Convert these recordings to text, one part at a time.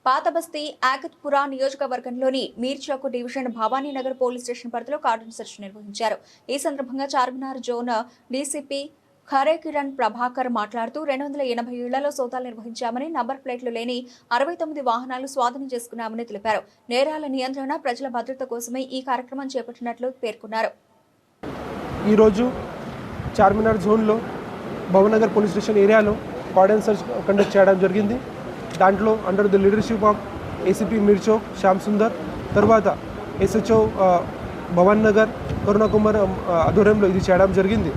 పాతబస్తీ ఆగత్పురా నియోజకవర్గంలోని మీర్చాకు division Bhavaninagar police station పరిధిలో cordon search నిర్వహించారు. ఈ సందర్భంగా చార్మినార్ జోన్ డీసీపీ ఖరే కిరణ్ ప్రభాకర్ మాట్లాడుతూ 280 ఇళ్లలో సోదాలు నిర్వహించామని, నంబర్ ప్లేట్లు లేని 69 వాహనాలు స్వాధీనం చేసుకున్నామని తెలిపారు. నేరాల నియంత్రణ, ప్రజల భద్రత కోసమే ఈ కార్యక్రమం చేపట్టినట్లు పేర్కొన్నారు. ఈరోజు చార్మినార్ జోన్లో భవనగర్ పోలీస్ స్టేషన్ ఏరియాలో కార్డన్ సెర్చ్ కండక్ట్ చేయడం జరిగింది. దాంట్లో under the leadership of ACP Mirchowk Shyam Sundar, తర్వాత ఎస్హెచ్ఓ భవన్ నగర్ కరుణా కుమార్ ఆధ్వర్యంలో ఇది చేయడం జరిగింది.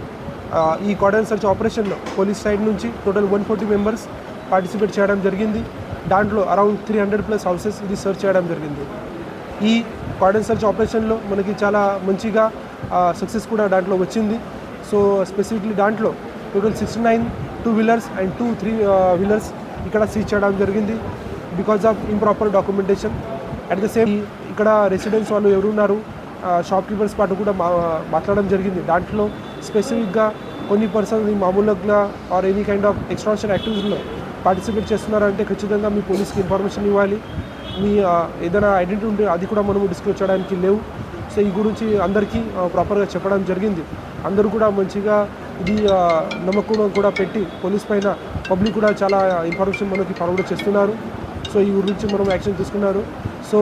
ఈ కార్డన్ సెర్చ్ ఆపరేషన్లో పోలీస్ సైడ్ నుంచి టోటల్ 140 మెంబర్స్ పార్టిసిపేట్ చేయడం జరిగింది. దాంట్లో అరౌండ్ 300+ హౌసెస్ ఇది సెర్చ్ చేయడం జరిగింది. ఈ కార్డన్ సెర్చ్ ఆపరేషన్లో మనకి చాలా మంచిగా సక్సెస్ కూడా దాంట్లో వచ్చింది. సో స్పెసిఫిక్లీ దాంట్లో టోటల్ 69 2-వీలర్స్ అండ్ 2 3-వీలర్స్ ఇక్కడ సీజ్ చేయడం జరిగింది because of improper documentation. At the same ఇక్కడ రెసిడెంట్స్ వాళ్ళు ఎవరున్నారు, షాప్ కీపర్స్ పాటు కూడా మాట్లాడడం జరిగింది. దాంట్లో స్పెసిఫిక్గా కొన్ని పర్సన్స్ మామూలుగా or any kind of extortion యాక్టివిటీస్లో పార్టిసిపేట్ చేస్తున్నారంటే ఖచ్చితంగా మీ పోలీస్కి ఇన్ఫర్మేషన్ ఇవ్వాలి. మీ ఏదైనా ఐడెంటిటీ ఉంటే అది కూడా మనము డిస్క్లోజ్ చేయడానికి లేవు. సో ఈ గురించి అందరికీ ప్రాపర్గా చెప్పడం జరిగింది. అందరూ కూడా మంచిగా ఇది నమ్మకం కూడా పెట్టి పోలీస్ పైన పబ్లిక్ కూడా చాలా ఇన్ఫర్మేషన్ మనకి ఫార్వర్డ్ చేస్తున్నారు. సో ఈ గురించి మనం యాక్షన్ తీసుకున్నారు.